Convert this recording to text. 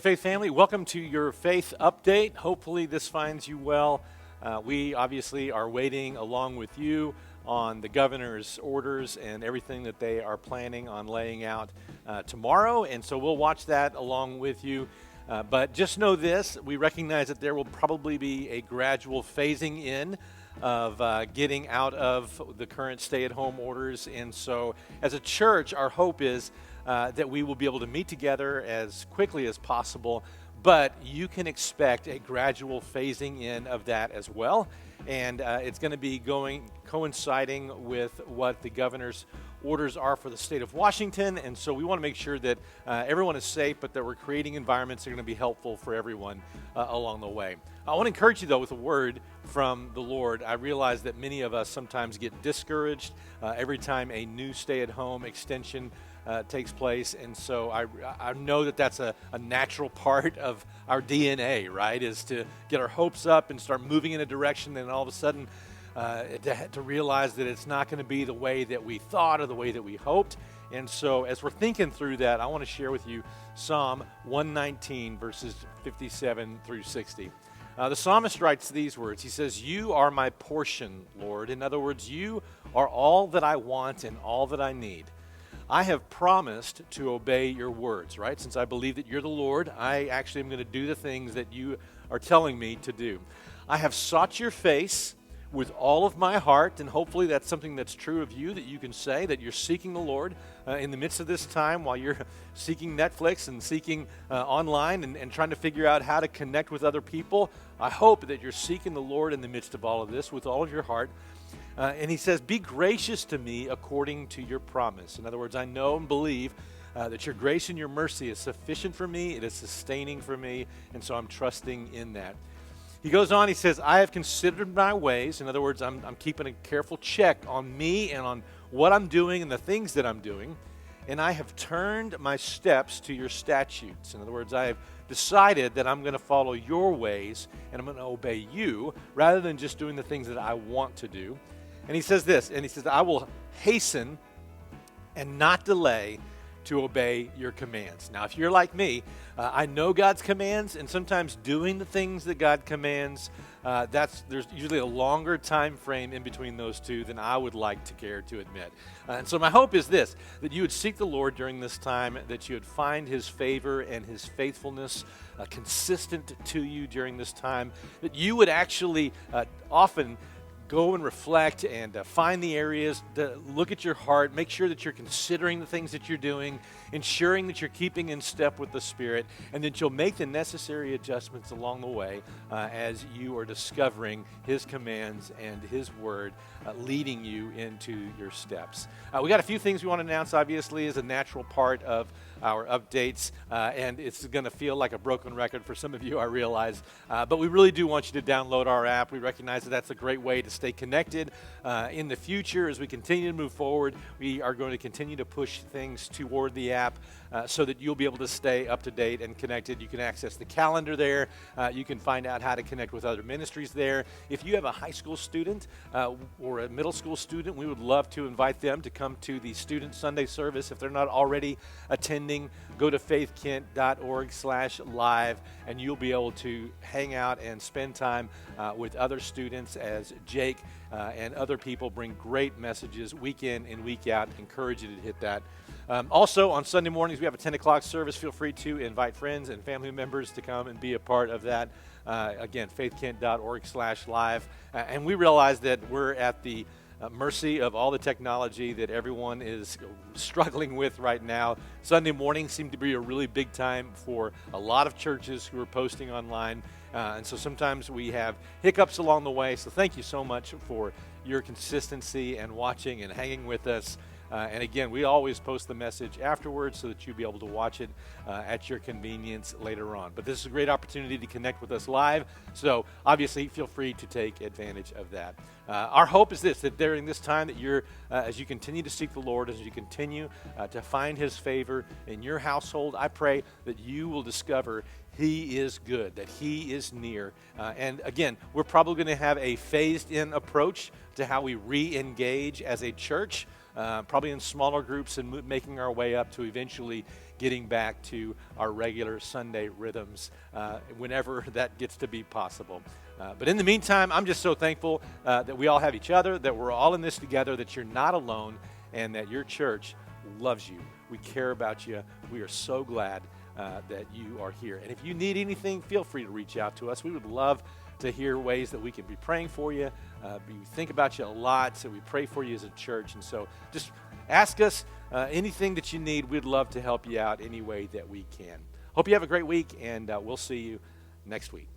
Hey, Faith family, welcome to your Faith Update. Hopefully, this finds you well. We obviously are waiting along with you on the governor's orders and everything that they are planning on laying out tomorrow, and so we'll watch that along with you. But just know this, we recognize that there will probably be a gradual phasing in of getting out of the current stay-at-home orders, and so as a church, our hope is that we will be able to meet together as quickly as possible, but you can expect a gradual phasing in of that as well, and it's going to be coinciding with what the governor's orders are for the state of Washington, and so we want to make sure that everyone is safe, but that we're creating environments that are going to be helpful for everyone along the way. I want to encourage you, though, with a word from the Lord. I realize that many of us sometimes get discouraged every time a new stay-at-home extension takes place, and so I know that that's a natural part of our DNA, right, is to get our hopes up and start moving in a direction, and all of a sudden to realize that it's not going to be the way that we thought or the way that we hoped. And so as we're thinking through that, I want to share with you Psalm 119, verses 57 through 60. The psalmist writes these words. He says, "You are my portion, Lord." In other words, you are all that I want and all that I need. I have promised to obey your words, right? Since I believe that you're the Lord, I actually am going to do the things that you are telling me to do. I have sought your face with all of my heart, and hopefully that's something that's true of you, that you can say that you're seeking the Lord in the midst of this time while you're seeking Netflix and seeking online and trying to figure out how to connect with other people. I hope that you're seeking the Lord in the midst of all of this with all of your heart. And he says, "Be gracious to me according to your promise." In other words, I know and believe that your grace and your mercy is sufficient for me. It is sustaining for me, and so I'm trusting in that. He goes on, he says, "I have considered my ways." In other words, I'm keeping a careful check on me and on what I'm doing and the things that I'm doing. "And I have turned my steps to your statutes." In other words, I have decided that I'm going to follow your ways and I'm going to obey you rather than just doing the things that I want to do. And he says this, and he says, "I will hasten and not delay to obey your commands." Now, if you're like me, I know God's commands, and sometimes doing the things that God commands, there's usually a longer time frame in between those two than I would like to care to admit. And so my hope is this, that you would seek the Lord during this time, that you would find his favor and his faithfulness consistent to you during this time, that you would actually often go and reflect and find the areas, to look at your heart, make sure that you're considering the things that you're doing, ensuring that you're keeping in step with the Spirit, and that you'll make the necessary adjustments along the way as you are discovering his commands and his word leading you into your steps. We got a few things we want to announce, obviously, as a natural part of our updates, and it's going to feel like a broken record for some of you, I realize, but we really do want you to download our app. We recognize that that's a great way to stay connected in the future. As we continue to move forward, we are going to continue to push things toward the app so that you'll be able to stay up to date and connected. You can access the calendar there. You can find out how to connect with other ministries there. If you have a high school student or a middle school student, we would love to invite them to come to the Student Sunday service. If they're not already attending, go to faithkent.org/live, and you'll be able to hang out and spend time with other students as Jake and other people bring great messages week in and week out. Encourage you to hit that. Also, on Sunday mornings, we have a 10 o'clock service. Feel free to invite friends and family members to come and be a part of that. Again, faithkent.org/live. And we realize that we're at the mercy of all the technology that everyone is struggling with right now. Sunday mornings seem to be a really big time for a lot of churches who are posting online. And so sometimes we have hiccups along the way. So thank you so much for your consistency and watching and hanging with us. And again, we always post the message afterwards so that you'll be able to watch it at your convenience later on. But this is a great opportunity to connect with us live, so obviously feel free to take advantage of that. Our hope is this, that during this time that you're, as you continue to seek the Lord, as you continue to find his favor in your household, I pray that you will discover he is good, that he is near. And again, we're probably going to have a phased-in approach to how we re-engage as a church, probably in smaller groups and making our way up to eventually getting back to our regular Sunday rhythms whenever that gets to be possible. But in the meantime, I'm just so thankful that we all have each other, that we're all in this together, that you're not alone, and that your church loves you. We care about you. We are so glad that you are here. And if you need anything, feel free to reach out to us. We would love to hear ways that we can be praying for you. We think about you a lot, so we pray for you as a church. And so just ask us anything that you need. We'd love to help you out any way that we can. Hope you have a great week, and we'll see you next week.